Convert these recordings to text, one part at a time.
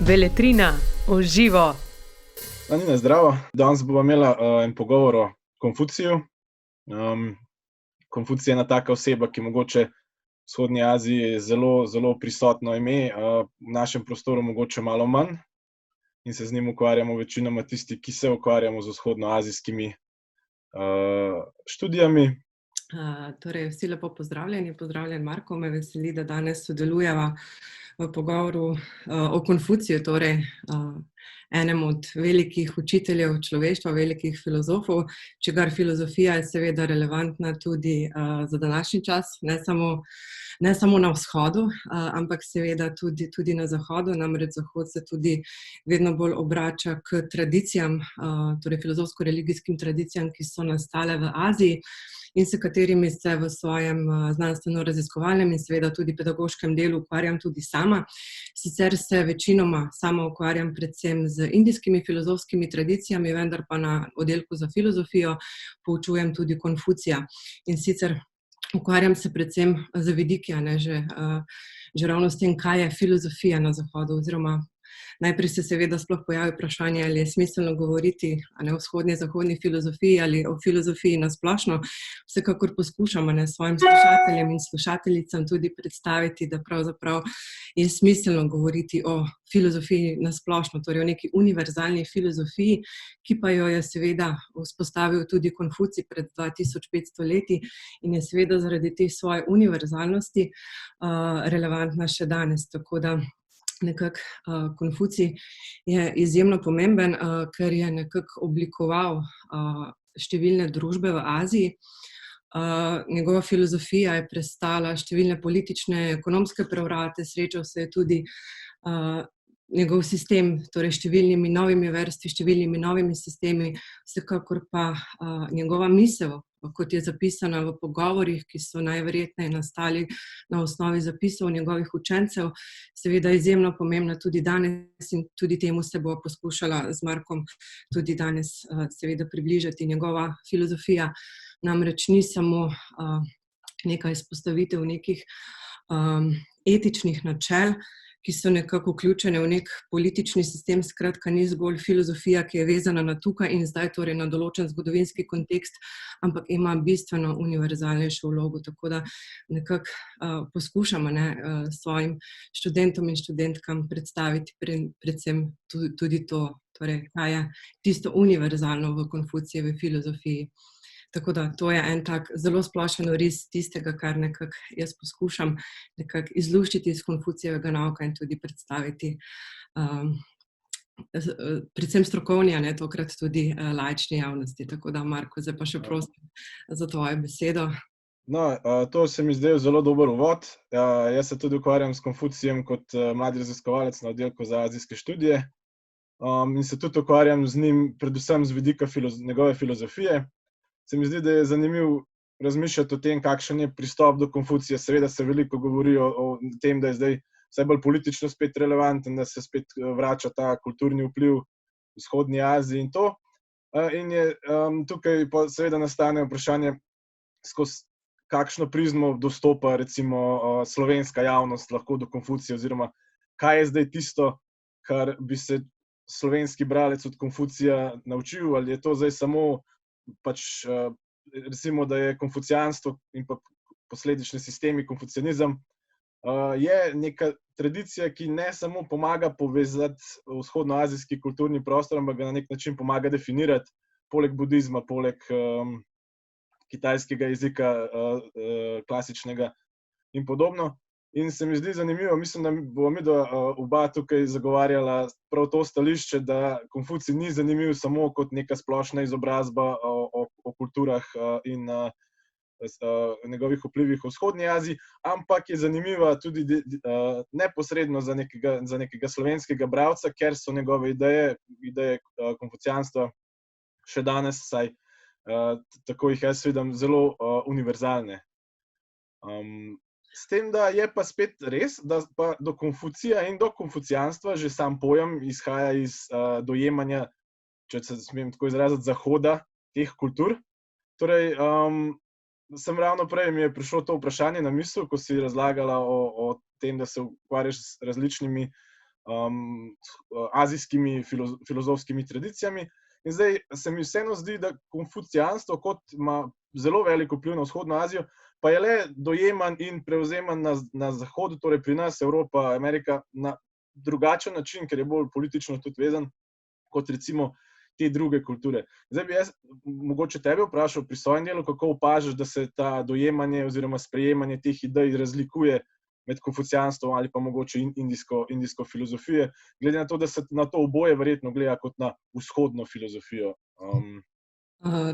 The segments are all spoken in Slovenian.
Beletrina v živo. Nina, zdravo. Danes bomo imeli en pogovor o Konfuciju. Konfucij je ena taka oseba, ki mogoče v Vzhodni Aziji zelo, zelo prisotno ime, v našem prostoru mogoče malo manj in se z njim ukvarjamo večinoma tisti, ki se ukvarjamo z vzhodnoazijskimi študijami. Torej, vsi lepo pozdravljeni. Pozdravljen, Marko. Me veseli, da danes sodelujeva v pogovoru o Konfuciju, torej enem od velikih učiteljev človeštva, velikih filozofov, čigar filozofija je seveda relevantna tudi za današnji čas, ne samo na vzhodu, ampak seveda tudi na zahodu. Namreč zahod se tudi vedno bolj obrača k tradicijam, torej filozofsko-religijskim tradicijam, ki so nastale v Aziji in s katerimi se v svojem znanstveno-raziskovalnem in seveda tudi pedagoškem delu ukvarjam tudi sama. Sicer se večinoma sama ukvarjam predvsem z indijskimi filozofskimi tradicijami, vendar pa na oddelku za filozofijo poučujem tudi Konfucija. In sicer ukvarjam se predvsem z vidiki, že ravno s tem, kaj je filozofija na zahodu, oziroma najprej se seveda sploh pojavi vprašanje, ali je smiselno govoriti o vzhodni, zahodni filozofiji ali o filozofiji na splošno. Vsekakor poskušam svojim slušateljem in slušateljicam tudi predstaviti, da pravzaprav je smiselno govoriti o filozofiji na splošno, torej o neki univerzalni filozofiji, ki pa jo je seveda vzpostavil tudi Konfucij pred 2500 leti in je seveda zaradi te svoje univerzalnosti relevantna še danes. Tako da nekako Konfucij je izjemno pomemben, ker je nekako oblikoval številne družbe v Aziji. Njegova filozofija je prestala številne politične, ekonomske prevrate, srečal se je tudi njegov sistem, torej številnimi novimi verstvi, številnimi novimi sistemi, vsekakor pa njegova misel, kot je zapisana v pogovorih, ki so najverjetneje nastali na osnovi zapisov njegovih učencev, seveda izjemno pomembna tudi danes in tudi temu se bo poskušala z Markom tudi danes seveda približati. Njegova filozofija namreč ni samo neka izpostavitev nekih etičnih načel, ki so nekako vključene v nek politični sistem, skratka ni zgolj filozofija, ki je vezana na tukaj in zdaj, torej na določen zgodovinski kontekst, ampak ima bistveno univerzalnejšo vlogo, tako da nekako poskušamo svojim študentom in študentkam predstaviti predvsem tudi to, torej kaj je tisto univerzalno v Konfucijevi filozofiji. Tako da to je en tak zelo splošen oris tistega, kar nekako jaz poskušam nekako izluščiti iz Konfucijevega nauka in tudi predstaviti predvsem strokovni, tokrat tudi laični javnosti. Tako da, Marko, zdaj pa še prosim za tvojo besedo. No, to se mi zdaj zelo dober uvod. Jaz se tudi ukvarjam s Konfucijem kot mladi raziskovalec na oddelku za azijske študije in se tudi ukvarjam z njim predvsem z vidika njegove filozofije. Se mi zdi, da je zanimivo razmišljati o tem, kakšen je pristop do Konfucija. Seveda se veliko govori o tem, da je zdaj vse bolj politično spet relevanten, da se spet vrača ta kulturni vpliv v Vzhodni Aziji in to. In je tukaj seveda nastane vprašanje, skozi kakšno prizmo dostopa recimo slovenska javnost lahko do Konfucija, oziroma kaj je zdaj tisto, kar bi se slovenski bralec od Konfucija naučil, ali je to zdaj samo recimo, da je konfucijanstvo in pa posledični sistemi, konfucijanizem, je neka tradicija, ki ne samo pomaga povezati vzhodnoazijski kulturni prostor, ampak ga na nek način pomaga definirati, poleg budizma, poleg kitajskega jezika, klasičnega in podobno. In se mi zdi zanimivo, mislim, da bomo midva oba tukaj zagovarjala prav to stališče, da Konfucij ni zanimiv samo kot neka splošna izobrazba o kulturah in njegovih vplivih v Vzhodni Aziji, ampak je zanimiva tudi neposredno za nekega slovenskega bralca, ker so njegove ideje konfucijanstva še danes, saj tako jih jaz vidim, zelo univerzalne. S tem, da je pa spet res, da pa do Konfucija in do konfucijanstva že sam pojem izhaja iz dojemanja, če se smem tako izraziti, zahoda teh kultur. Torej, sem ravno prej mi je prišlo to vprašanje na misel, ko si razlagala o tem, da se ukvarjaš z različnimi azijskimi filozofskimi tradicijami. In zdaj se mi vseeno zdi, da konfucijanstvo, kot ima zelo veliko vpliv na vzhodno Azijo, pa je le dojeman in prevzeman na zahodu, torej pri nas, Evropa, Amerika, na drugačen način, ker je bolj politično tudi vezan, kot recimo te druge kulture. Zdaj bi jaz mogoče tebe vprašal pri svojem delu, kako opažaš, da se ta dojemanje oziroma sprejemanje teh idej razlikuje med konfucijanstvom ali pa mogoče indijsko filozofijo, glede na to, da se na to oboje verjetno gleda kot na vzhodno filozofijo.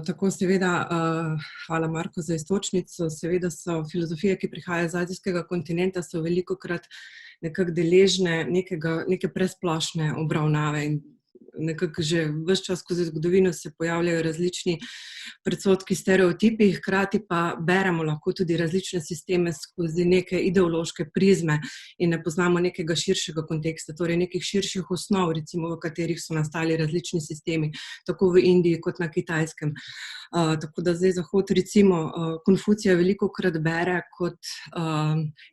Tako seveda, hvala Marko za iztočnico, seveda so filozofije, ki prihajajo z azijskega kontinenta, so velikokrat nekako deležne neke presplošne obravnave in nekako že ves čas skozi zgodovino se pojavljajo različni predsodki, stereotipi, hkrati pa beremo lahko tudi različne sisteme skozi neke ideološke prizme in ne poznamo nekega širšega konteksta, torej nekih širših osnov, recimo v katerih so nastali različni sistemi, tako v Indiji kot na Kitajskem. Tako da zdaj Zahod recimo Konfucija velikokrat bere kot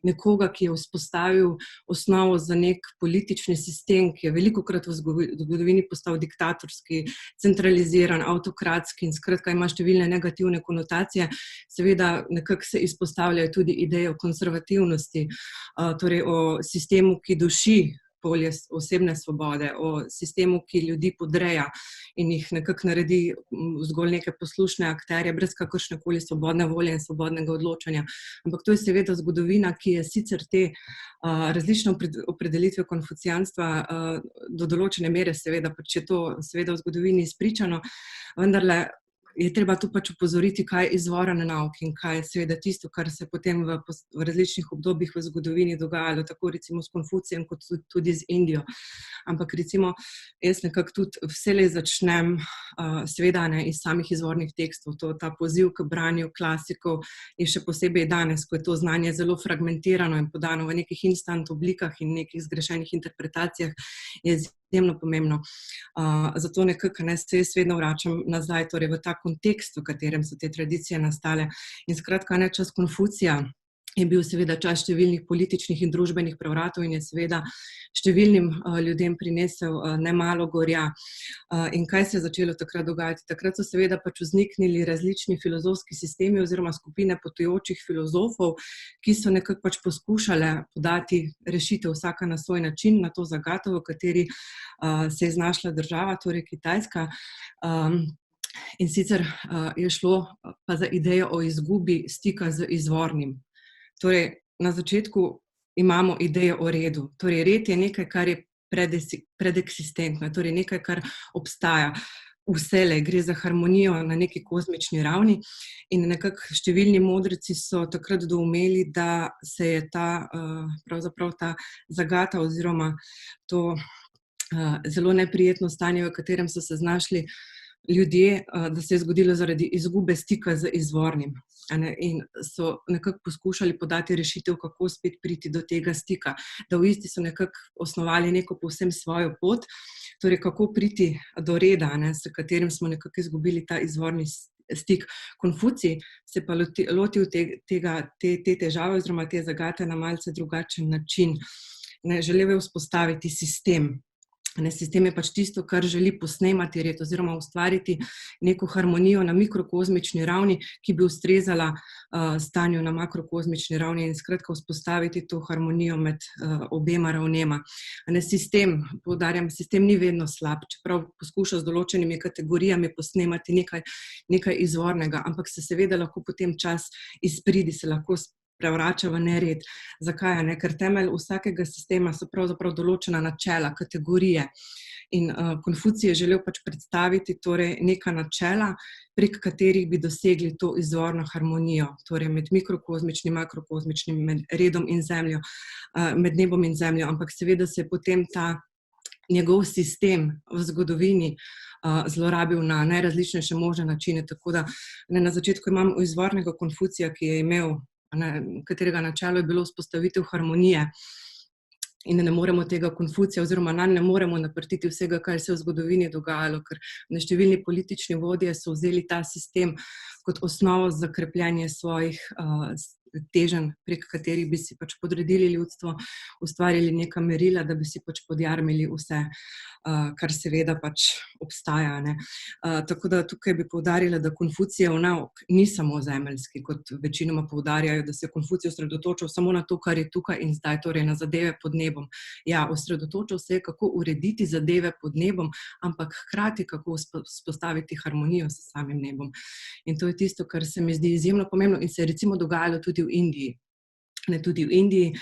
nekoga, ki je vzpostavil osnovo za nek politični sistem, ki je velikokrat v zgodovini postal diktatorski, centraliziran, avtokratski in skratka ima številne negativne konotacije. Seveda nekako se izpostavljajo tudi ideje o konservativnosti, torej o sistemu, ki duši polje osebne svobode, o sistemu, ki ljudi podreja in jih nekako naredi zgolj neke poslušne akterje, brez kakršnekoli svobodne volje in svobodnega odločanja. Ampak to je seveda zgodovina, ki je sicer te različne opredelitve konfucijanstva do določene mere, seveda, če to seveda v zgodovini izpričano, vendarle je treba tu pač opozoriti, kaj je izvoren nauk in kaj je seveda tisto, kar se potem v različnih obdobjih v zgodovini dogajalo, tako recimo s Konfucijem, kot tudi z Indijo. Ampak recimo, jaz nekako tudi vselej začnem seveda iz samih izvornih tekstov, ta poziv k branju klasikov je še posebej danes, ko je to znanje zelo fragmentirano in podano v nekih instant oblikah in nekih zgrešenih interpretacijah, je izjemno pomembno. Zato nekako se jaz vedno vračam nazaj, torej v ta kontekst, v katerem so te tradicije nastale. In skratka, čas Konfucija je bil seveda čas številnih političnih in družbenih prevratov in je seveda številnim ljudem prinesel nemalo gorja. In kaj se je začelo takrat dogajati? Takrat so seveda pač vzniknili različni filozofski sistemi oziroma skupine potujočih filozofov, ki so nekako pač poskušale podati rešitev vsaka na svoj način na to zagato, v kateri se je znašla država, torej Kitajska. In sicer je šlo pa za idejo o izgubi stika z izvornim. Torej, na začetku imamo idejo o redu. Torej, red je nekaj, kar je predeksistentno, torej nekaj, kar obstaja vselej, gre za harmonijo na neki kozmični ravni in nekako številni modreci so takrat doumeli, da se je pravzaprav ta zagata oziroma to zelo neprijetno stanje, v katerem so se znašli ljudje, da se je zgodilo zaradi izgube stika z izvornim. In so nekako poskušali podati rešitev, kako spet priti do tega stika. Daoisti so nekako osnovali neko povsem svojo pot, torej kako priti do reda, s katerim smo nekako izgubili ta izvorni stik. Konfucij se pa lotil te težave oziroma te zagate na malce drugačen način. Želel je vzpostaviti sistem. Sistem je pač tisto, kar želi posnemati red oziroma ustvariti neko harmonijo na mikrokozmični ravni, ki bi ustrezala stanju na makrokozmični ravni in skratka vzpostaviti to harmonijo med obema ravnema. Sistem, poudarjam, sistem ni vedno slab, čeprav poskuša z določenimi kategorijami posnemati nekaj izvornega, ampak se seveda lahko potem čas izpridi, se lahko prevrača v nered. Zakaj? Ker temelj vsakega sistema so pravzaprav določena načela, kategorije. In Konfucij je želel pač predstaviti torej neka načela, prek katerih bi dosegli to izvorno harmonijo, torej med mikrokozmičnim, makrokozmičnim, med redom in zemljo, med nebom in zemljo, ampak seveda se je potem ta njegov sistem v zgodovini zlorabil na najrazličnejše možne načine, tako da na začetku imamo izvornega Konfucija, ki je imel, katerega načelo je bilo vzpostavitev harmonije in ne moremo tega Konfucija oziroma ne moremo naprtiti vsega, kar se je v zgodovini dogajalo, ker številni politični vodje so vzeli ta sistem kot osnovo za krepljenje svojih teženj, prek katerih bi si pač podredili ljudstvo, ustvarili neka merila, da bi si pač podjarmili vse, kar seveda pač obstaja, ne. Tako da tukaj bi poudarila, da Konfucijev nauk ni samo zemeljski, kot večinoma poudarjajo, da se je Konfucij osredotočil samo na to, kar je tukaj in zdaj, torej na zadeve pod nebom. Ja, osredotočil se je, kako urediti zadeve pod nebom, ampak hkrati, kako vzpostaviti harmonijo s samim nebom. In to je tisto, kar se mi zdi izjemno pomembno in se je recimo dogajalo tudi v Indiji. Tudi v Indiji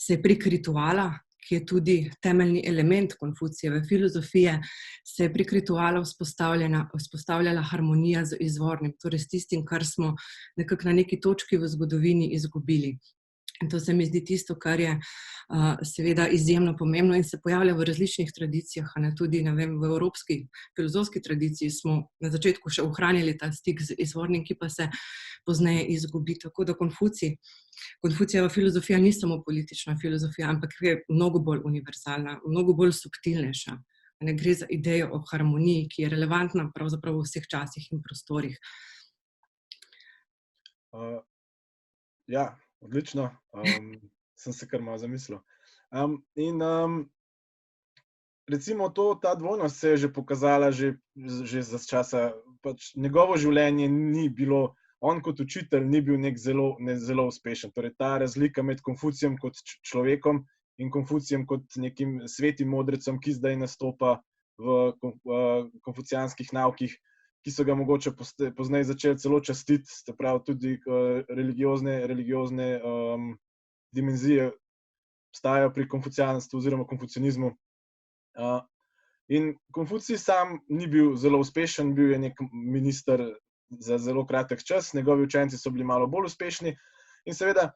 se je prek rituala, ki je tudi temeljni element Konfucijeve filozofije, se je prek rituala vzpostavljala harmonija z izvornim, torej s tistim, kar smo nekako na neki točki v zgodovini izgubili. In to se mi zdi tisto, kar je seveda izjemno pomembno in se pojavlja v različnih tradicijah, tudi, ne vem, v evropski filozofski tradiciji smo na začetku še ohranili ta stik z izvornim, ki pa se pozneje izgubi. Tako da Konfucijeva filozofija ni samo politična filozofija, ampak je mnogo bolj univerzalna, mnogo bolj subtilnejša. Ne gre za idejo o harmoniji, ki je relevantna pravzaprav v vseh časih in prostorih. Ja, odlično. Sem se kar malo zamislil. Recimo ta dvojnost se je že pokazala že za časa, pač njegovo življenje ni bilo, on kot učitelj ni bil zelo uspešen. Torej ta razlika med Konfucijem kot človekom in Konfucijem kot nekim svetim modrecem, ki zdaj nastopa v konfucijanskih naukih, ki so ga mogoče pozneje začeli celo častiti, se pravi tudi religiozne dimenzije obstajajo pri konfucijanstvu oziroma konfucianizmu. In Konfucij sam ni bil zelo uspešen, bil je nek minister za zelo kratek čas, njegovi učenci so bili malo bolj uspešni in seveda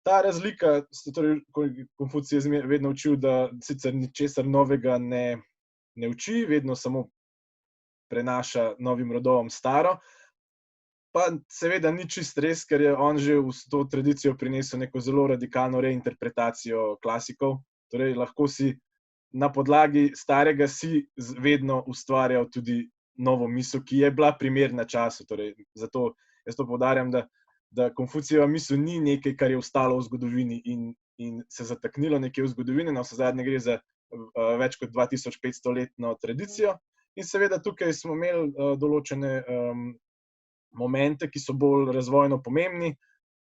ta razlika, torej Konfucij je vedno učil, da sicer ničesar novega ne uči, vedno samo prenaša novim rodovom staro, pa seveda ni čist res, ker je on že v to tradicijo prinesel neko zelo radikalno reinterpretacijo klasikov, torej lahko si na podlagi starega si vedno ustvarjal tudi novo misel, ki je bila primerna času. Torej, zato jaz to poudarjam, da Konfucijeva misel ni nekaj, kar je ostalo v zgodovini in se zataknilo nekje v zgodovini, navsezadnje gre za več kot 2500-letno tradicijo. In seveda tukaj smo imeli določene momente, ki so bolj razvojno pomembni,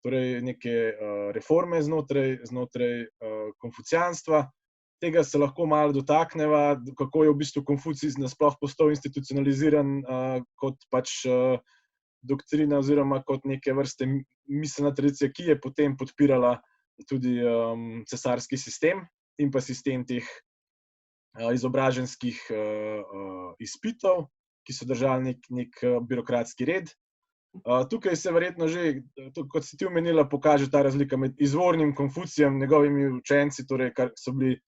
torej neke reforme znotraj konfucijanstva. Tega se lahko malo dotakneva, kako je v bistvu Konfucij nasploh postal institucionaliziran kot pač doktrina oziroma kot neke vrste miselna tradicija, ki je potem podpirala tudi cesarski sistem in pa sistem teh izobraženskih izpitov, ki so držali nek birokratski red. Tukaj se verjetno že, kot si ti omenila, pokaže ta razlika med izvornim Konfucijem, njegovimi učenci, torej kar so bili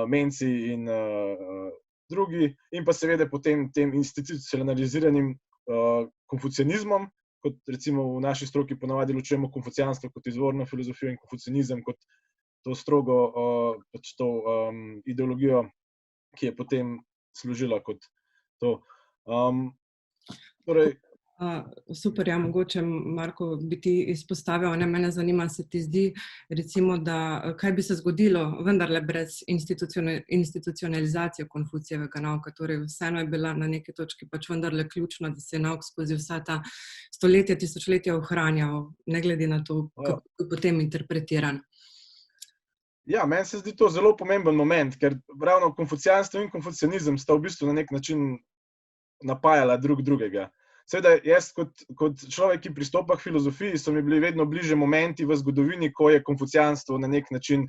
Menci in drugi, in pa seveda potem tem institucionaliziranim konfucianizmom, kot recimo v naši stroki ponavadi ločujemo konfucijanstvo kot izvorno filozofijo in konfucianizem kot to strogo pač to ideologijo, ki je potem služila kot to. Torej, Super, ja, mogoče, Marko, bi ti izpostavil, mene zanima, se ti zdi, recimo, da kaj bi se zgodilo vendarle brez institucionalizacije Konfucijevega nauka, torej vseeno je bila na neki točki pač vendarle ključna, da se je nauk skozi vsa ta stoletja, tisočletja ohranjal, ne glede na to, kako je potem interpretiran. Ja, meni se zdi to zelo pomemben moment, ker ravno konfucijanstvo in konfucianizem sta v bistvu na nek način napajala drugega. Seveda, jaz kot človek, ki pristopa k filozofiji, so mi bili vedno bliže momenti v zgodovini, ko je konfucijanstvo na nek način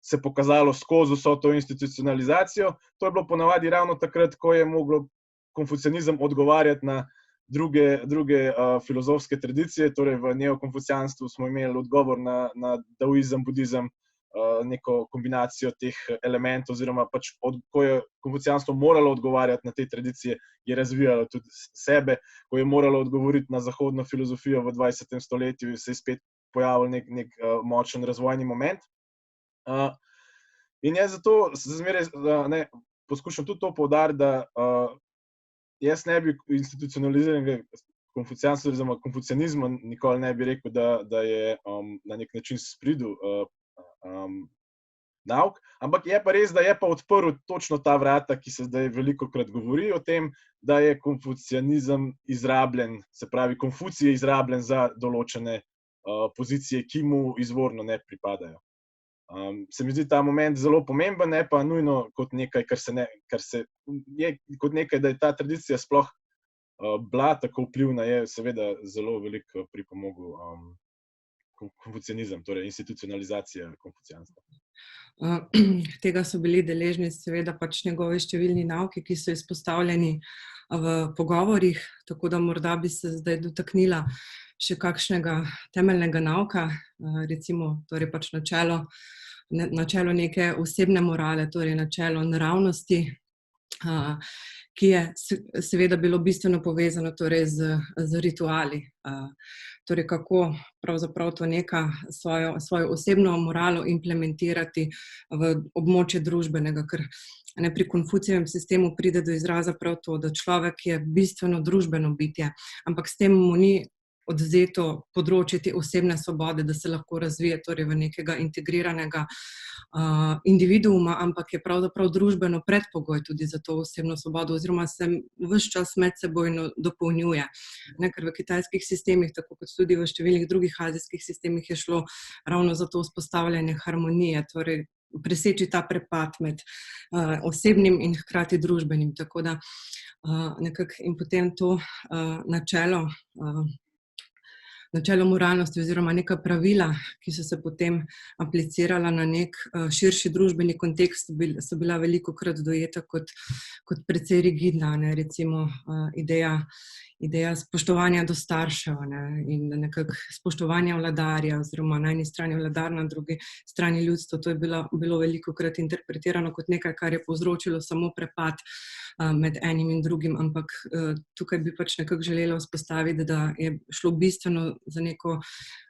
se pokazalo skozi vso to institucionalizacijo. To je bilo ponavadi ravno takrat, ko je moglo konfucianizem odgovarjati na druge filozofske tradicije, torej v neokonfucijanstvu smo imeli odgovor na daoizem, budizem, neko kombinacijo teh elementov, oziroma pač ko je konfucijanstvo moralo odgovarjati na te tradicije, je razvijalo tudi sebe, ko je moralo odgovoriti na zahodno filozofijo v 20. stoletju, se je spet pojavil nek močen razvojni moment. In jaz zato zmeraj poskušam tudi to poudariti, da jaz ne bi institucionaliziranega konfucijanstvu oziroma konfucijanizmu nikoli ne bi rekel, da je na nek način spridil nauk, ampak je pa res, da je pa odprl točno ta vrata, ki se zdaj velikokrat govori o tem, da je konfucijanizem izrabljen, se pravi, Konfucij je izrabljen za določene pozicije, ki mu izvorno ne pripadajo. Se mi zdi ta moment zelo pomemben, ne pa nujno kot nekaj, kar se je kot nekaj, da je ta tradicija sploh bila tako vplivna, je seveda zelo veliko pripomogel konfucijanizem, torej institucionalizacija konfucijanstva. Tega so bili deležni seveda pač njegovi številni nauki, ki so izpostavljeni v pogovorih, tako da morda bi se zdaj dotaknila še kakšnega temeljnega nauka, recimo torej pač načelo neke osebne morale, torej načelo naravnosti, ki je seveda bilo bistveno povezano torej z rituali. Torej kako pravzaprav to svojo osebno moralo implementirati v območje družbenega, ker pri Konfucijevem sistemu pride do izraza prav to, da človek je bistveno družbeno bitje, ampak s tem mu ni odvzeto področje te osebne svobode, da se lahko razvije torej v nekega integriranega individuuma, ampak je pravzaprav družbeno predpogoj tudi za to osebno svobodo oziroma se ves čas medsebojno dopolnjuje. Ker v kitajskih sistemih, tako kot tudi v številnih drugih azijskih sistemih, je šlo ravno za to vzpostavljanje harmonije, torej preseči ta prepad med osebnim in hkrati družbenim. Tako da nekako in potem to načelo moralnosti oziroma neka pravila, ki so se potem aplicirala na nek širši družbeni kontekst, so bila velikokrat dojeta kot precej rigidna, recimo ideja spoštovanja do staršev in nekako spoštovanja vladarja oziroma na eni strani vladar, na drugi strani ljudstvo. To je bilo velikokrat interpretirano kot nekaj, kar je povzročilo samo prepad med enim in drugim, ampak tukaj bi pač nekako želela vzpostaviti, da je šlo bistveno za neko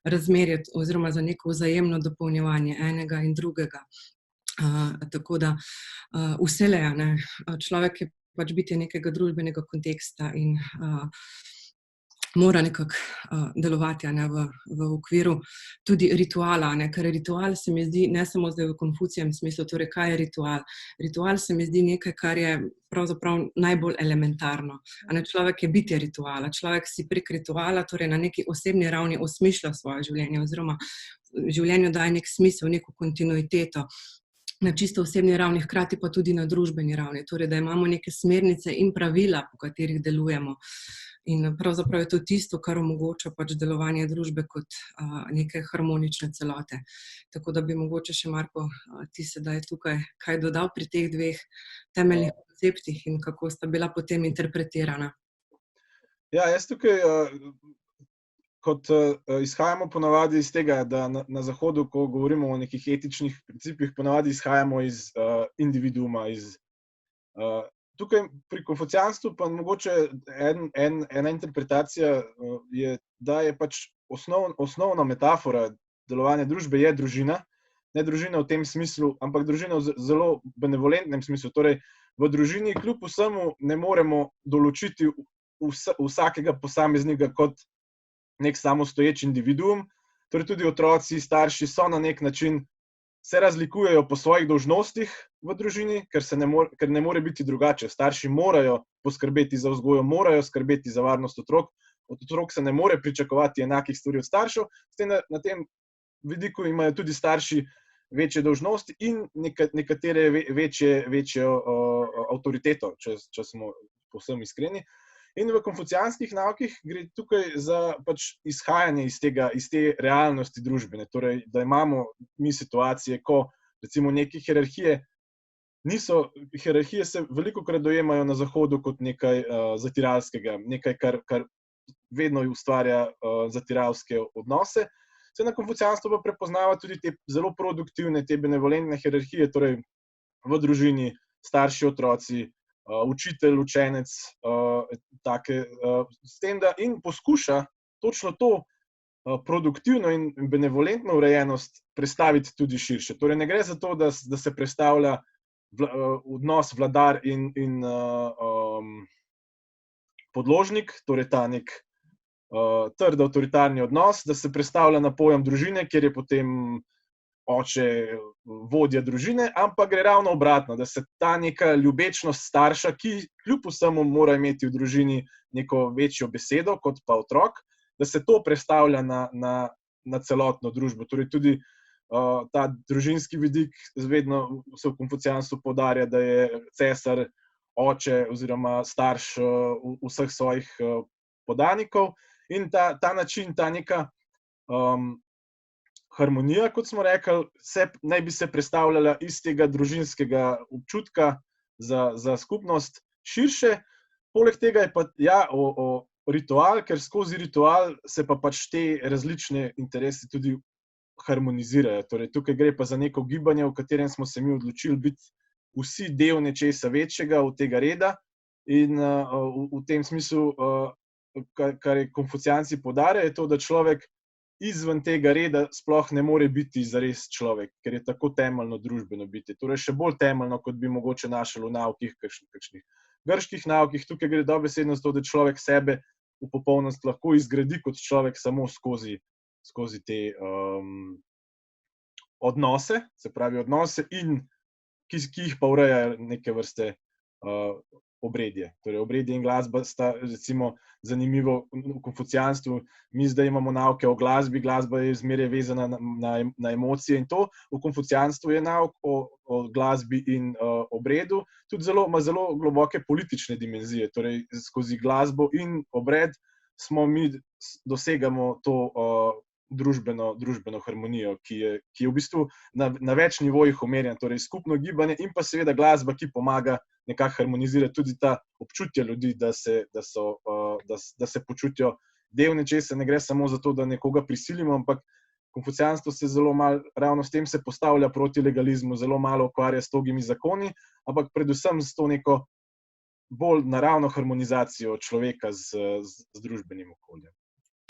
razmerje oziroma za neko vzajemno dopolnjevanje enega in drugega. Tako da vselej, človek je pač biti nekega družbenega konteksta in mora nekako delovati v okviru tudi rituala, ker ritual se mi zdi, ne samo zdaj v Konfucijevem smislu, torej kaj je ritual. Ritual se mi zdi nekaj, kar je pravzaprav najbolj elementarno. Človek je bitje rituala, človek si prek rituala, torej na neki osebni ravni osmišlja svoje življenje oziroma življenju daje nek smisel, neko kontinuiteto. Na čisto osebni ravni, hkrati pa tudi na družbeni ravni, torej da imamo neke smernice in pravila, po katerih delujemo. In pravzaprav je to tisto, kar omogoča pač delovanje družbe kot neke harmonične celote. Tako da bi mogoče še, Marko, ti sedaj tukaj kaj dodal pri teh dveh temeljnih konceptih in kako sta bila potem interpretirana. Ja, jaz tukaj kot izhajamo ponavadi iz tega, da na Zahodu, ko govorimo o nekih etičnih principih, ponavadi izhajamo iz individuuma. Tukaj pri konfucijanstvu pa mogoče ena interpretacija je, da je pač osnovna metafora delovanja družbe je družina. Ne družina v tem smislu, ampak družina v zelo benevolentnem smislu. Torej, v družini kljub vsemu ne moremo določiti vsakega posameznika kot nek samostoječ individuum, torej tudi otroci, starši so na nek način se razlikujejo po svojih dolžnostih v družini, ker ne more biti drugače. Starši morajo poskrbeti za vzgojo, morajo skrbeti za varnost otrok. Od otrok se ne more pričakovati enakih stvari od staršev, na tem vidiku imajo tudi starši večje dolžnosti in nekatere večjo avtoriteto, če smo povsem iskreni. In v konfucijanskih naukih gre tukaj za pač izhajanje iz te realnosti družbene. Torej, da imamo mi situacije, ko recimo neke hierarhije se velikokrat dojemajo na Zahodu kot nekaj zatiralskega, nekaj, kar vedno ustvarja zatiralske odnose. Se na konfucijanstvu pa prepoznava tudi te zelo produktivne, te benevolentne hierarhije, torej v družini, starši, otroci, učitelj, učenec, s tem, da in poskuša točno to produktivno in benevolentno urejenost predstaviti tudi širše. Torej ne gre za to, da se predstavlja odnos vladar in podložnik, torej ta nek trd avtoritarni odnos, da se prestavlja na pojem družine, kjer je potem oče vodja družine, ampak gre ravno obratno, da se ta neka ljubečnost starša, ki kljub vsemu mora imeti v družini neko večjo besedo kot pa otrok, da se to prestavlja na celotno družbo. Torej tudi ta družinski vidik vedno se v konfucijanstvu poudarja, da je cesar oče oziroma starš vseh svojih podanikov in ta način, ta neka harmonija, kot smo rekli, naj bi se predstavljala iz tega družinskega občutka za skupnost širše. Poleg tega je pa ritual, ker skozi ritual se pa pač te različne interese tudi harmonizirajo. Torej, tukaj gre pa za neko gibanje, v katerem smo se mi odločili biti vsi del nečesa večjega, od tega reda, in v tem smislu, kar je konfucijanci poudarjajo, je to, da človek izven tega reda sploh ne more biti zares človek, ker je tako temeljno družbeno bitje. Torej še bolj temeljno, kot bi mogoče našli v naukih, kakšnih grških naukih. Tukaj gre dobesedno za to, da človek sebe v popolnosti lahko izgradi kot človek samo skozi te odnose, se pravi odnose, in ki jih pa ureja neke vrste obredje. Torej, obredje in glasba sta recimo zanimivo v konfucijanstvu. Mi zdaj imamo nauke o glasbi, glasba je zmeraj vezana na emocije in to. V konfucijanstvu je nauk o glasbi in obredu tudi ima zelo globoke politične dimenzije. Torej, skozi glasbo in obred mi dosegamo to družbeno harmonijo, ki je v bistvu na več nivojih umerjena. Torej, skupno gibanje in pa seveda glasba, ki pomaga nekako harmonizirati tudi ta občutja ljudi, da se počutijo del nečesa. Ne gre samo za to, da nekoga prisilimo, ampak konfucijanstvo se zelo malo, ravno s tem se postavlja proti legalizmu, zelo malo ukvarja s togimi zakoni, ampak predvsem s to neko bolj naravno harmonizacijo človeka z družbenim okoljem.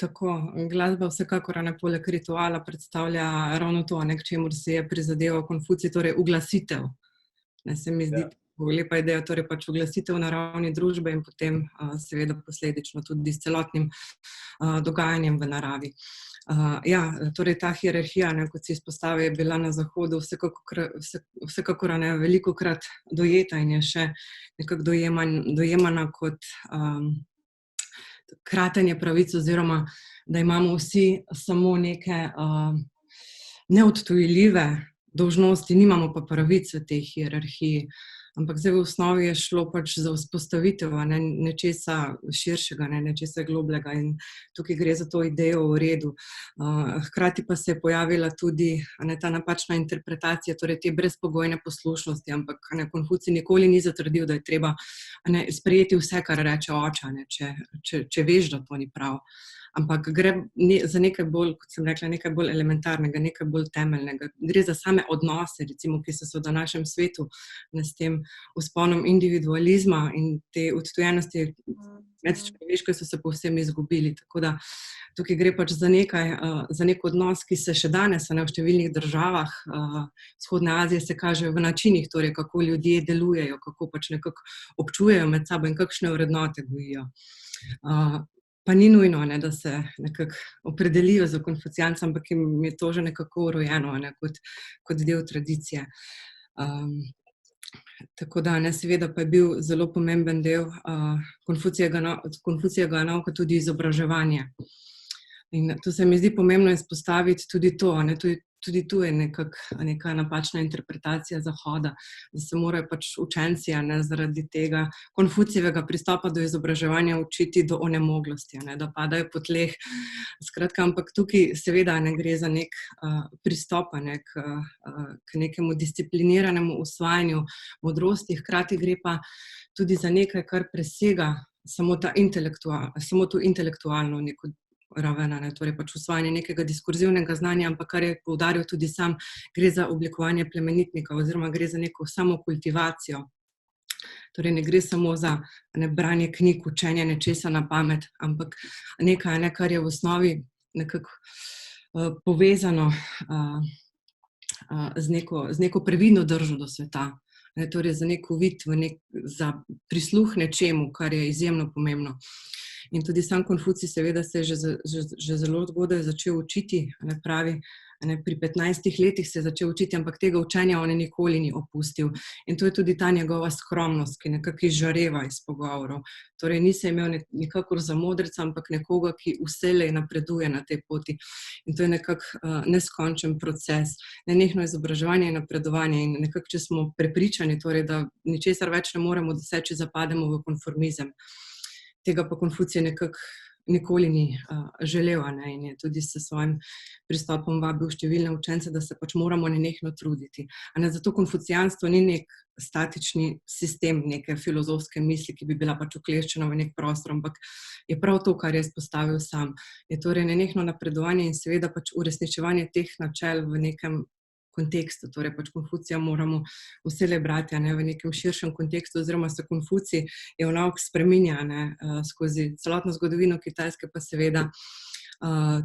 Tako, glasba vsekakor poleg rituala predstavlja ravno to, k čemur se je prizadeval Konfucij, torej uglasitev. Se mi zdi lepa ideja, torej pač uglasitev na ravni družbe in potem seveda posledično tudi s celotnim dogajanjem v naravi. Torej ta hierarhija, kot si izpostavil, je bila na Zahodu vsekakor velikokrat dojeta in je še nekako dojemana kot kratenje pravic, oziroma da imamo vsi samo neke neodtujljive dolžnosti, nimamo pa pravic v tej hierarhiji. Ampak zdaj v osnovi je šlo pač za vzpostavitev nečesa širšega, nečesa globlega, in tukaj gre za to idejo o redu. Hkrati pa se je pojavila tudi ta napačna interpretacija, torej te brezpogojne poslušnosti, ampak Konfucij nikoli ni zatrdil, da je treba sprejeti vse, kar reče oče, če veš, da to ni prav. Ampak gre za nekaj bolj, kot sem rekla, nekaj bolj elementarnega, nekaj bolj temeljnega. Gre za same odnose, recimo, ki so se v današnjem svetu s tem vzponom individualizma in te odtujenosti medčloveške so se povsem izgubili. Tako da tukaj gre pač za nek odnos, ki se še danes v številnih državah vzhodne Azije se kaže v načinih, torej kako ljudje delujejo, kako pač nekako občujejo med sabo in kakšne vrednote gojijo. Pa ni nujno, da se nekako opredelijo za konfucijanca, ampak jim je to že nekako urojeno kot del tradicije. Tako da, seveda pa je bil zelo pomemben del Konfucijevega nauka tudi izobraževanje. In tu se mi zdi pomembno izpostaviti tudi to, tudi tu je neka napačna interpretacija Zahoda, da se morajo pač učenci zaradi tega Konfucijevega pristopa do izobraževanja učiti do onemoglosti, da padajo po tleh. Skratka, ampak tukaj seveda gre za nek pristop k nekemu discipliniranemu usvajanju modrosti, hkrati gre pa tudi za nekaj, kar presega samo to intelektualno neko raven, torej pač usvajanje nekega diskurzivnega znanja, ampak kar je poudaril tudi sam, gre za oblikovanje plemenitnika oziroma gre za neko samokultivacijo. Torej ne gre samo za branje knjig, učenje nečesa na pamet, ampak nekaj, kar je v osnovi nekako povezano z neko previdno držo do sveta, torej za nek uvid, za prisluh nečemu, kar je izjemno pomembno. In tudi sam Konfucij seveda se je že zelo zgodaj začel učiti, pravi, pri 15 letih se je začel učiti, ampak tega učenja on nikoli ni opustil. In to je tudi ta njegova skromnost, ki nekako izžareva iz pogovorov. Torej ni se imel nikakor za modreca, ampak nekoga, ki vselej napreduje na tej poti. In to je nekako neskončen proces, nenehno izobraževanje in napredovanje. In nekako, če smo prepričani, torej, da ničesar več ne moremo doseči, zapademo v konformizem. Tega pa Konfucij nekako nikoli ni želel, in je tudi s svojim pristopom vabil številne učence, da se pač moramo nenehno truditi. Zato konfucijanstvo ni nek statični sistem neke filozofske misli, ki bi bila pač ukleščena v nek prostor, ampak je prav to, kar je izpostavil sam. Je torej nenehno napredovanje in seveda pač uresničevanje teh načel v nekem kontekstu, torej pač Konfucija moramo vselej brati v nekem širšem kontekstu, oziroma se Konfucij je v nauk spreminja skozi celotno zgodovino Kitajske, pa seveda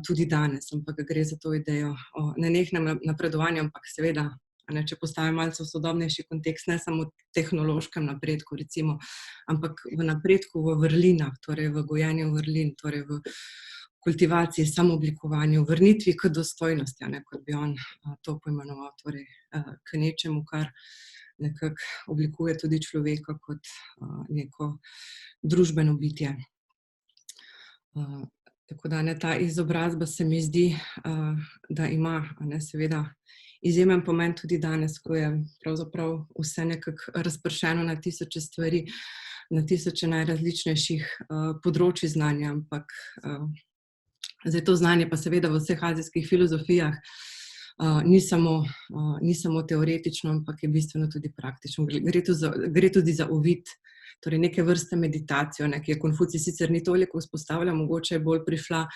tudi danes, ampak gre za to idejo o nenehnem napredovanju, ampak seveda, če postavim malce v sodobnejši kontekst, ne samo v tehnološkem napredku, recimo, ampak v napredku v vrlinah, torej v gojenju vrlin, torej v kultivaciji, samooblikovanju, vrnitvi k dostojnosti, kot bi on to poimenoval, torej k nečemu, kar nekako oblikuje tudi človeka kot neko družbeno bitje. Tako da ta izobrazba se mi zdi, da ima seveda izjemen pomen tudi danes, ko je pravzaprav vse nekako razpršeno na tisoče stvari, na tisoče najrazličnejših področij znanja, ampak zdaj to znanje pa seveda v vseh azijskih filozofijah ni samo teoretično, ampak je bistveno tudi praktično. Gre tudi za uvid, torej neke vrste meditacijo, ki je Konfucij sicer ni toliko vzpostavljal, mogoče je bolj prišla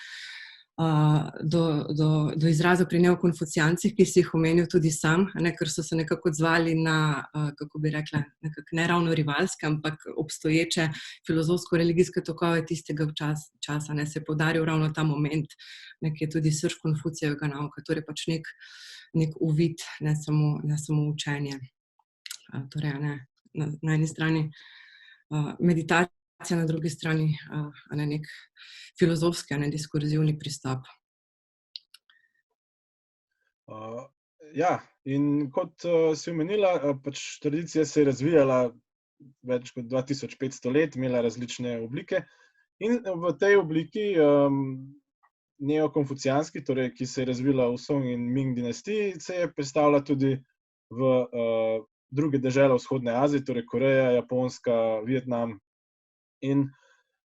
do izraza pri neokonfucijancih, ki si jih omenil tudi sam, ker so se nekako odzvali na, kako bi rekla, nekako ne ravno rivalske, ampak obstoječe filozofsko-religijske tokove tistega časa, se je poudaril ravno ta moment, ki je tudi srž Konfucijevega nauka, torej pač nek uvid, ne samo učenje. Torej, na eni strani meditacija, na drugi strani nek filozofski, diskurzivni pristop. Ja, in kot si omenila, pač tradicija se je razvijala več kot 2500 let, imela različne oblike in v tej obliki neokonfucijanski, torej, ki se je razvila v Song in Ming dinastiji, se je predstavila tudi v druge dežele vzhodne Azije, torej Koreja, Japonska, Vietnam. In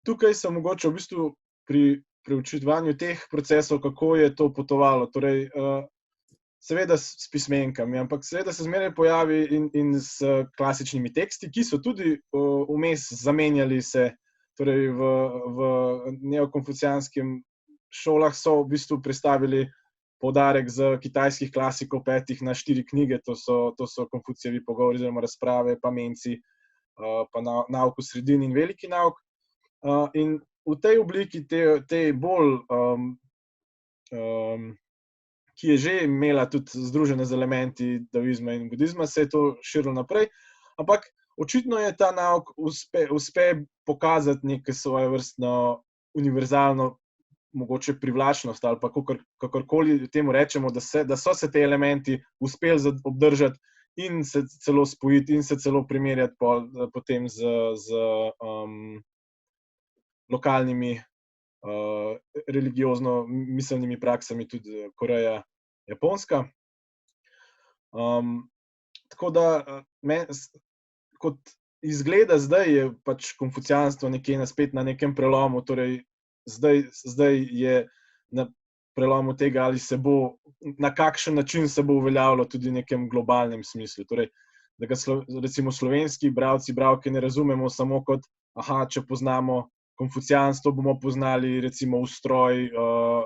tukaj se mogoče v bistvu pri preučevanju teh procesov, kako je to potovalo, torej seveda s pismenkami, ampak seveda se zmeraj pojavi in s klasičnimi teksti, ki so tudi vmes zamenjali se, torej v neokonfucijanskem šolah so v bistvu prestavili poudarek z kitajskih klasikov 5 na 4 knjige, to so Konfucijevi pogovori oziroma razprave, pa Menci, pa nauk v sredini in veliki nauk. In v tej obliki, tej bolj, ki je že imela tudi združene z elementi daoizma in budizma, se je to širilo naprej, ampak očitno je ta nauk uspe pokazati neko svojevrstno univerzalno mogoče privlačnost ali pa kakorkoli temu rečemo, da so se te elementi uspeli obdržati in se celo spojiti in se celo primerjati potem z lokalnimi religiozno miselnimi praksami, tudi Koreja, Japonska. Tako da kot izgleda zdaj je pač konfucijanstvo nekje spet na nekem prelomu, torej zdaj je na prelomu tega, ali se bo, na kakšen način se bo uveljavilo tudi v nekem globalnem smislu. Torej, da ga recimo slovenski bralci, bralke ne razumemo samo kot, če poznamo konfucijanstvo, bomo poznali recimo ustroj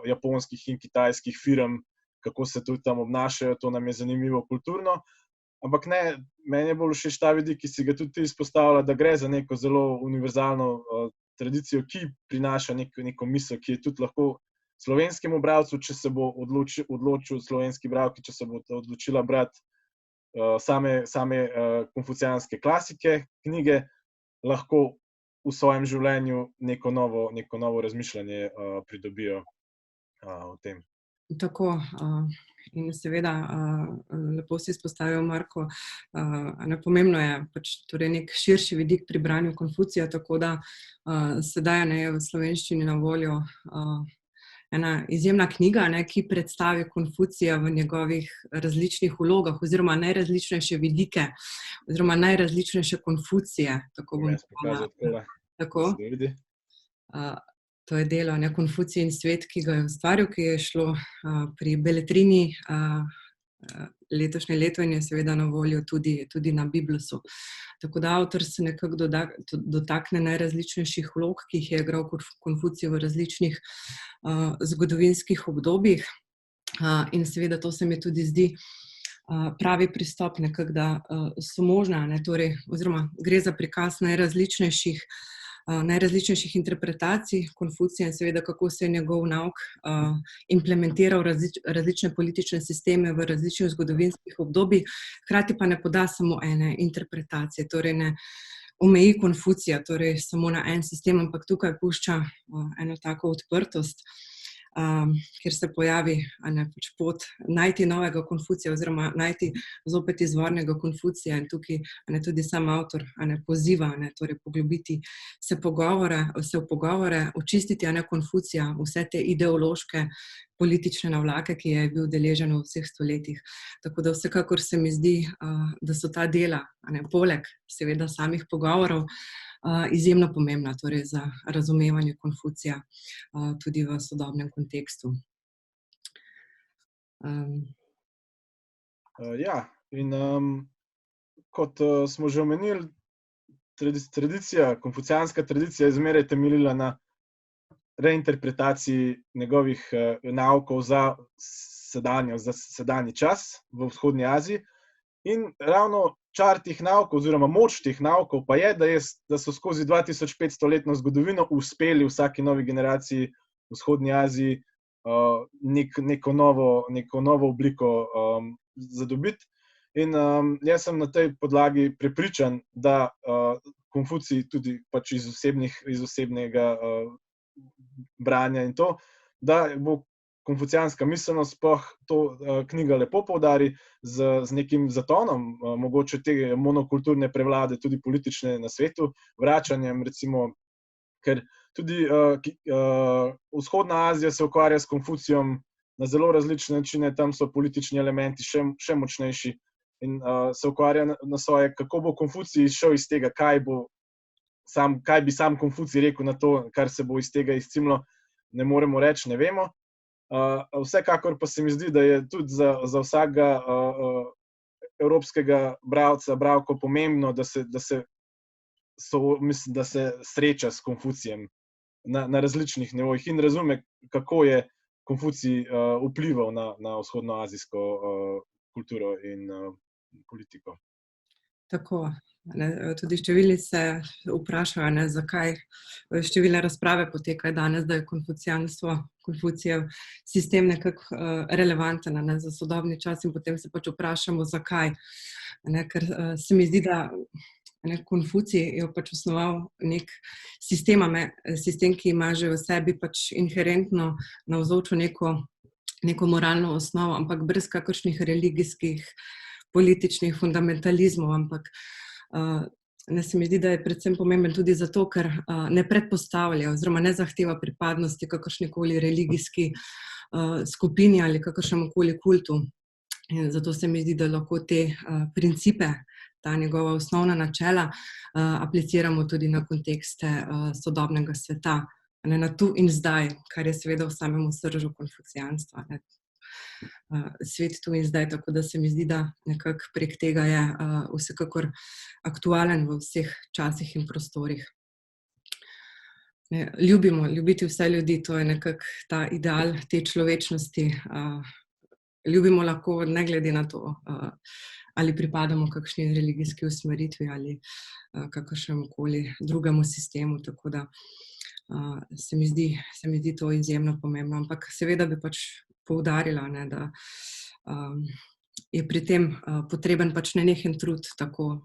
japonskih in kitajskih firm, kako se tudi tam obnašajo, to nam je zanimivo kulturno. Ampak ne, meni je bolj všeč ta vidik, ki si ga tudi izpostavlja, da gre za neko zelo univerzalno tradicijo, ki prinaša neko misel, ki je tudi lahko slovenskemu bralcu, če se bo odločil slovenski bralki, če se bo odločila brati same konfucijanske klasike, knjige, lahko v svojem življenju neko novo razmišljanje pridobijo o tem. Tako, in seveda, lepo si izpostavil, Marko, pomembno je pač torej nek širši vidik pri branju Konfucija, tako da sedaj je v slovenščini na voljo ena izjemna knjiga, ki predstavi Konfucija v njegovih različnih vlogah oziroma najrazličnejše vidike oziroma najrazličnejše Konfucije. Tako. To je delo Konfucij in svet, ki ga je ustvaril, ki je šlo pri Beletrini letošnje leto in je seveda na voljo tudi na Biblosu. Tako da avtor se nekako dotakne najrazličnejših vlog, ki jih je igral Konfucij v različnih zgodovinskih obdobjih. In seveda to se mi tudi zdi pravi pristop, nekako, da so možna, torej, oziroma gre za prikaz najrazličnejših interpretacij Konfucija in seveda kako se je njegov nauk implementiral v različne politične sisteme v različnih zgodovinskih obdobjih, hkrati pa ne poda samo ene interpretacije, torej ne omeji Konfucija, torej samo na en sistem, ampak tukaj pušča eno tako odprtost, kjer se pojavi pač pot najti novega Konfucija oziroma najti zopet izvornega Konfucija in tukaj tudi sam avtor poziva, torej poglobiti se v pogovore, očistiti Konfucija, vse te ideološke politične navlake, ki je bil deležen v vseh stoletjih. Tako da vsekakor se mi zdi, da so ta dela, poleg seveda samih pogovorov, izjemno pomembna, torej za razumevanje Konfucija tudi v sodobnem kontekstu. Ja, in kot smo že omenili, konfucijanska tradicija je zmeraj temeljila na reinterpretaciji njegovih naukov za sedanji čas v vzhodni Aziji. In ravno čar teh naukov oziroma moč teh naukov pa je, da so skozi 2500-letno zgodovino uspeli vsaki novi generaciji v vzhodni Aziji neko novo obliko zadobiti. In jaz sem na tej podlagi prepričan, da Konfucij tudi pač iz osebnega branja in to, da bo konfucijanska miselnost, sploh to knjiga lepo poudari, z nekim zatonom, mogoče te monokulturne prevlade, tudi politične na svetu, vračanjem recimo, ker tudi vzhodna Azija se ukvarja s Konfucijem na zelo različne načine, tam so politični elementi še močnejši in se ukvarja na svoje, kako bo Konfucij izšel iz tega, kaj bi sam Konfucij rekel na to, kar se bo iz tega izcimilo, ne moremo reči, ne vemo. Vsekakor pa se mi zdi, da je tudi za vsakega evropskega bralca, bralko pomembno, da se sreča s Konfucijem na različnih nivojih in razume, kako je Konfucij vplival na vzhodnoazijsko kulturo in politiko. Tako, tudi številni se vprašajo, zakaj številne razprave potekajo danes, da je Konfucijev sistem nekako relevanten za sodobni čas in potem se pač vprašamo, zakaj. Ker se mi zdi, da Konfucij je pač osnoval nek sistem, ki ima že v sebi pač inherentno navzočo neko moralno osnovo, ampak brez kakršnih religijskih političnih fundamentalizmov, ampak se mi zdi, da je predvsem pomemben tudi zato, ker ne predpostavlja oziroma ne zahteva pripadnosti kakršnikoli religijski skupini ali kakršnemukoli kultu. In zato se mi zdi, da lahko te principe, ta njegova osnovna načela, apliciramo tudi na kontekste sodobnega sveta, na tu in zdaj, kar je seveda v samem srču konfucijanstva. Svet tu in zdaj, tako da se mi zdi, da nekako prek tega je vsekakor aktualen v vseh časih in prostorih. Ljubiti vse ljudi, to je nekako ta ideal te človečnosti. Ljubimo lahko ne glede na to, ali pripadamo kakšni religijski usmeritvi ali kakršnemukoli drugemu sistemu, tako da se mi zdi to izjemno pomembno. Ampak seveda bi pač poudarila, da je pri tem potreben pač nenehen trud tako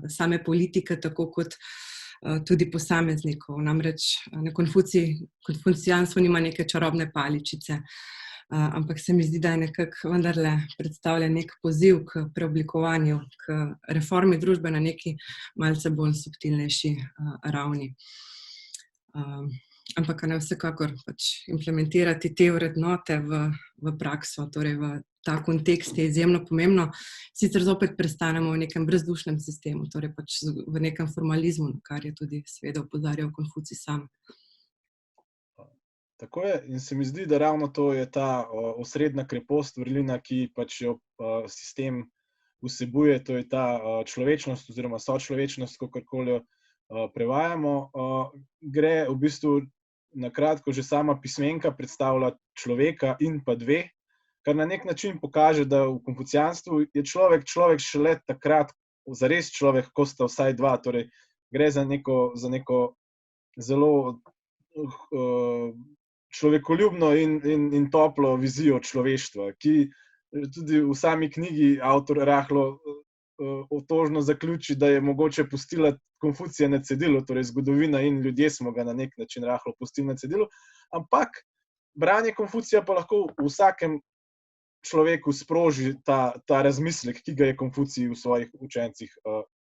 same politike, tako kot tudi posameznikov. Namreč konfucijanstvo nima neke čarobne paličice, ampak se mi zdi, da je nekako vendarle predstavlja nek poziv k preoblikovanju, k reformi družbe na neki malce bolj subtilnejši ravni. Ampak vsekakor pač implementirati te vrednote v prakso, torej v ta kontekst je izjemno pomembno. Sicer zopet prestanemo v nekem brezdušnem sistemu, torej pač v nekem formalizmu, kar je tudi seveda opozarjal Konfucij sam. Tako je, in se mi zdi, da ravno to je ta osrednja krepost, vrlina, ki pač jo sistem vsebuje, to je ta človečnost oziroma sočlovečnost, kakorkoli jo prevajamo. Gre v bistvu na kratko, že sama pismenka predstavlja človeka in pa dve, kar na nek način pokaže, da v konfucijanstvu je človek šele takrat, zares človek, ko sta vsaj dva. Torej, gre za neko zelo človekoljubno in toplo vizijo človeštva, ki tudi v sami knjigi avtor rahlo otožno zaključi, da je mogoče pustila Konfucija na cedilu, torej zgodovina in ljudje smo ga na nek način rahlo pustili na cedilu, ampak branje Konfucija pa lahko v vsakem človeku sproži ta razmislek, ki ga je Konfucij v svojih učencih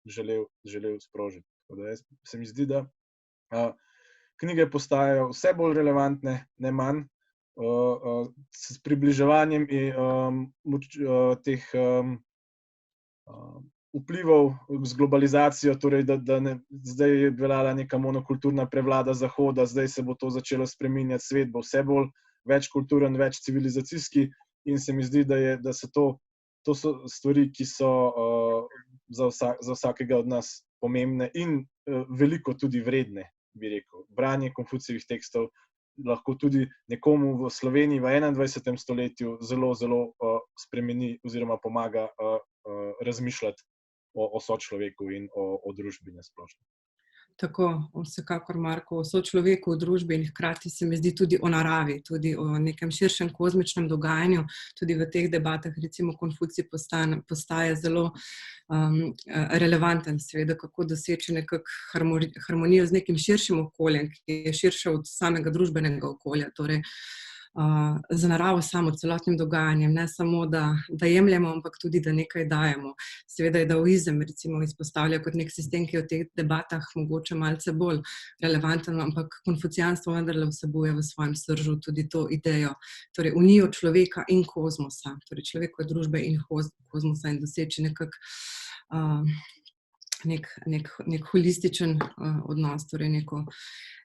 želel sprožiti. Tako da se mi zdi, da knjige postajajo vse bolj relevantne, ne manj, s približevanjem teh vplivov z globalizacijo, torej da zdaj je veljala neka monokulturna prevlada Zahoda, zdaj se bo to začelo spreminjati, svet bo vse bolj večkulturen, več civilizacijski in se mi zdi, da so to so stvari, ki so za vsakega od nas pomembne in veliko tudi vredne, bi rekel. Branje Konfucijevih tekstov lahko tudi nekomu v Sloveniji v 21. stoletju zelo, zelo spremeni oziroma pomaga razmišljati o sočloveku in o družbi nasplošno. Tako, vsekakor, Marko, o sočloveku, o družbi in hkrati se mi zdi tudi o naravi, tudi o nekem širšem kozmičnem dogajanju. Tudi v teh debatah, recimo, Konfucij postaje zelo relevanten, seveda, kako doseči nekako harmonijo z nekim širšim okoljem, ki je širše od samega družbenega okolja, torej z naravo samo, celotnim dogajanjem, ne samo, da jemljemo, ampak tudi, da nekaj dajemo. Seveda je daoizem, recimo, izpostavlja kot nek sistem, ki je v teh debatah mogoče malce bolj relevanten, ampak konfucijanstvo vendarle vsebuje v svojem sržu tudi to idejo, torej unijo človeka in kozmosa, torej človekove družbe in kozmosa in doseči nekako nek holističen odnos, torej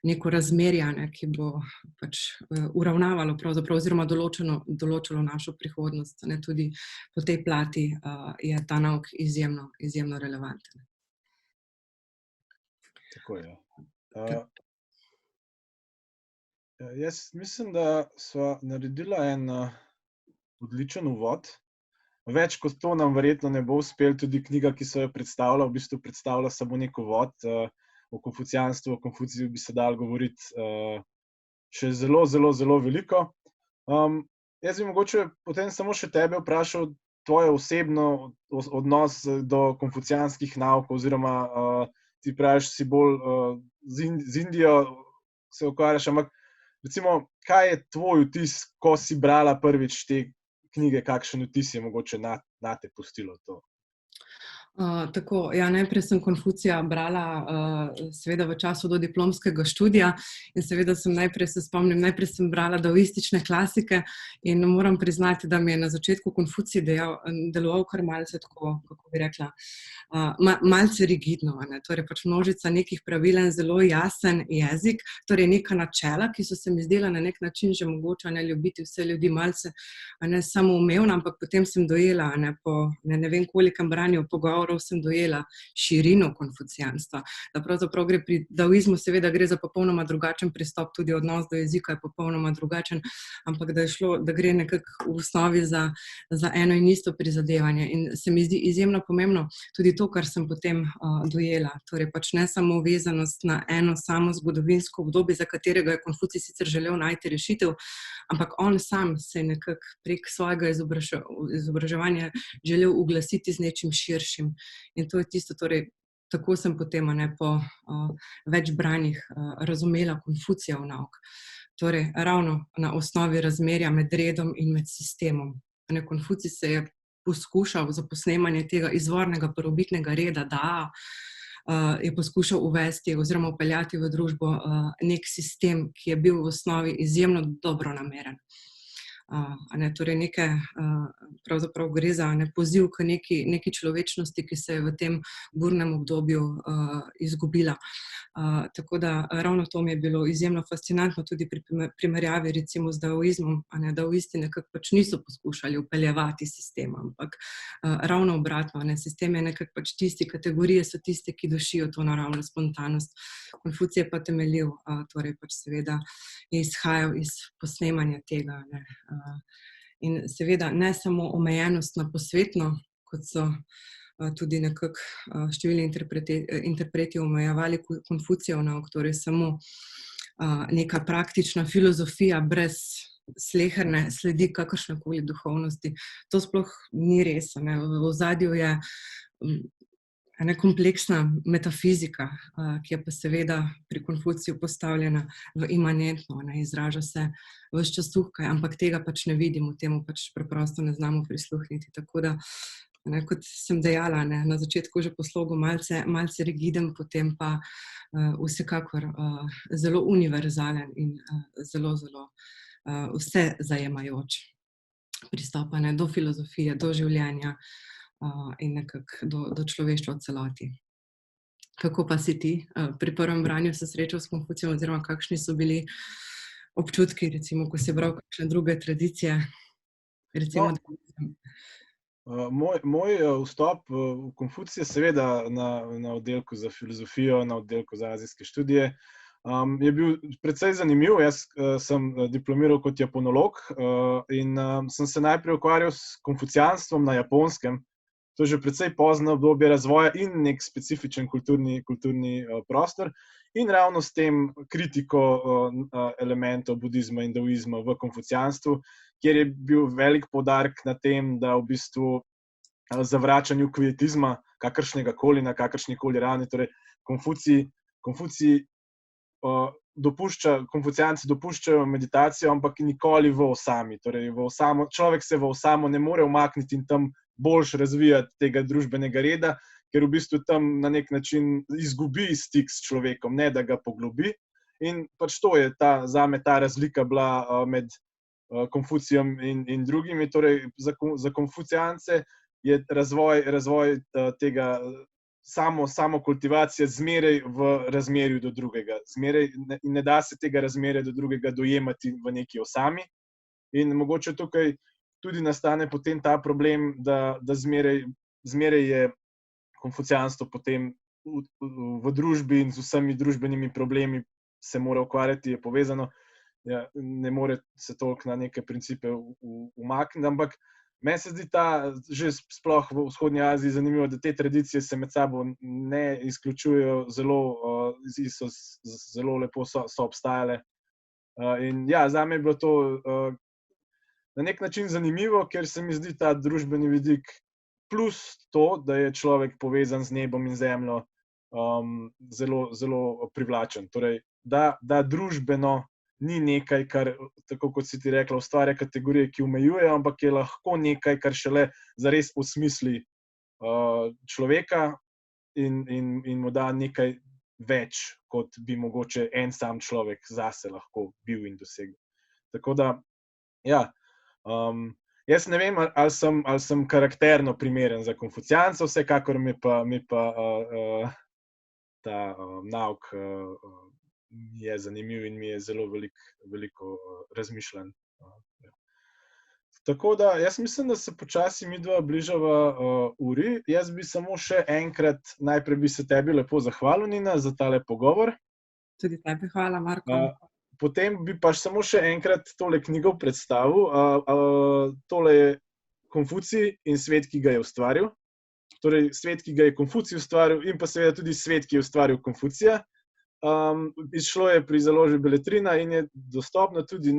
neko razmerje, ki bo pač uravnavalo pravzaprav oziroma določilo našo prihodnost. Tudi po tej plati je ta nauk izjemno relevanten. Tako je. Jaz mislim, da sva naredila en odličen uvod. Več kot to nam verjetno ne bo uspelo, tudi knjiga, ki so jo predstavila, v bistvu predstavlja samo nek uvod o konfucijanstvu, o Konfuciju bi se dalo govoriti še zelo, zelo, zelo veliko. Jaz bi mogoče potem samo še tebe vprašal tvoje osebno odnos do konfucijanskih nauk, oziroma ti praviš, si bolj z Indijo se ukvarjaš, ampak recimo, kaj je tvoj vtis, ko si brala prvič te knjige, kakšen vtis je mogoče nate pustilo to? Tako, ja, najprej sem Konfucija brala seveda v času do diplomskega študija in seveda najprej sem brala daoistične klasike in moram priznati, da mi je na začetku Konfucij deloval kar malce tako, kako bi rekla, malce rigidno, torej pač množica nekih pravil in zelo jasen jezik, torej neka načela, ki so se mi zdela na nek način že mogoče ljubiti vse ljudi malce samoumevna, ampak potem sem dojela po ne vem kolikem branju pogovorov pogovorov sem dojela širino konfucijanstva. Da pravzaprav gre pri daoizmu, seveda gre za popolnoma drugačen pristop, tudi odnos do jezika je popolnoma drugačen, ampak da gre nekako v osnovi za eno in isto prizadevanje. In se mi zdi izjemno pomembno tudi to, kar sem potem dojela. Torej pač ne samo vezanost na eno samo zgodovinsko obdobje, za katerega je Konfucij sicer želel najti rešitev, ampak on sam se je nekako prek svojega izobraževanja želel uglasiti z nečim širšim. In to je tisto, torej, tako sem potem po več branjih razumela Konfucijev nauk. Torej, ravno na osnovi razmerja med redom in med sistemom. Konfucij se je poskušal za posnemanje tega izvornega prvobitnega reda, da je poskušal uvesti oziroma vpeljati v družbo nek sistem, ki je bil v osnovi izjemno dobronameren. Torej pravzaprav gre za poziv k neki človečnosti, ki se je v tem burnem obdobju izgubila. Tako da ravno to mi je bilo izjemno fascinantno tudi pri primerjavi recimo z daoizmom. Daoisti nekako pač niso poskušali vpeljevati sistema, ampak ravno obratno. Sistem je nekako pač tisti, kategorije so tiste, ki dušijo to naravno spontanost. Konfucij je pa temeljil, torej pač seveda je izhajal iz posnemanja tega. In seveda ne samo omejenost na posvetno, kot so tudi nekako številni interpreti omejevali Konfucijev nauk, torej samo neka praktična filozofija brez sleherne sledi kakršnekoli duhovnosti. To sploh ni res. V ozadju je kompleksna metafizika, ki je pa seveda pri Konfuciju postavljena v imanentno, izraža se ves čas tukaj, ampak tega pač ne vidimo, temu pač preprosto ne znamo prisluhniti. Tako da, kot sem dejala, na začetku že po slogu malce rigiden, potem pa vsekakor zelo univerzalen in zelo, zelo vse zajemajoč pristop do filozofije, do življenja in nekako do človeštva v celoti. Kako pa si ti pri prvem branju se srečal s Konfucijem oziroma kakšni so bili občutki, recimo, ko si bral kakšne druge tradicije? Recimo, Moj vstop v Konfucija, seveda na oddelku za filozofijo, na oddelku za azijske študije, je bil precej zanimiv. Jaz sem diplomiral kot japonolog in sem se najprej ukvarjal s konfucijanstvom na Japonskem. To je že precej pozno obdobje razvoja in nek specifičen kulturni prostor in ravno s tem kritiko elementov budizma in daoizma v konfucijanstvu, kjer je bil velik poudarek na tem, da v bistvu zavračanju kvietizma, kakršnega koli na kakršnikoli ravni. Torej, konfucijanci dopuščajo meditacijo, ampak nikoli v osami. Torej, človek se v osamo ne more umakniti in tam boljš razvijati tega družbenega reda, ker v bistvu tam na nek način izgubi stik s človekom, ne da ga poglobi. In pač to je zame ta razlika bila med Konfucijem in drugimi. Torej, za konfucijance je razvoj tega samokultivacije zmeraj v razmerju do drugega. In ne da se tega razmerja do drugega dojemati v neki osami. In mogoče tukaj tudi nastane potem ta problem, da zmeraj je konfucijanstvo potem v družbi in z vsemi družbenimi problemi se mora ukvarjati, je povezano. Ne more se toliko na neke principe umakniti, ampak meni se zdi že sploh v vzhodnji Aziji zanimivo, da te tradicije se med sabo ne izključujejo, zelo lepo so obstajale. In ja, zame je bilo to na nek način zanimivo, ker se mi zdi ta družbeni vidik plus to, da je človek povezan z nebom in zemljo, zelo, zelo privlačen. Torej, da družbeno ni nekaj, kar, tako kot si ti rekla, ustvarja kategorije, ki omejujejo, ampak je lahko nekaj, kar šele zares osmisli človeka in mu da nekaj več, kot bi mogoče en sam človek zase lahko bil in dosegel. Tako da, ja, jaz ne vem, ali sem karakterno primeren za konfucijanca, vsekakor mi pa ta nauk je zanimiv in mi je zelo veliko razmišljanj. Tako da jaz mislim, da se počasi midva bližava uri. Jaz bi samo še enkrat, najprej bi se tebi lepo zahvalil, Nina, za tale pogovor. Tudi tebi hvala, Marko. Potem bi pa samo še enkrat tole knjigo predstavil. Tole je Konfucij in svet, ki ga je ustvaril. Torej, svet, ki ga je Konfucij ustvaril, in pa seveda tudi svet, ki je ustvaril Konfucija. Izšlo je pri založbi Beletrina in je dostopno tudi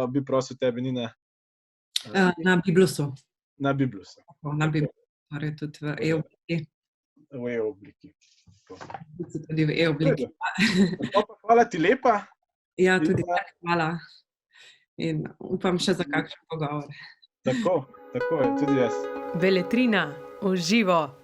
bi prosil tebe, Nina. Na Biblusu. Na Biblusu. Na Biblusu, torej tudi v e-obliki. V e-obliki. Tudi v e-obliki. Hvala ti lepa. Ja, tudi hvala. In upam še za kakšen pogovor. Tako je, tudi jaz. Beletrina, v živo.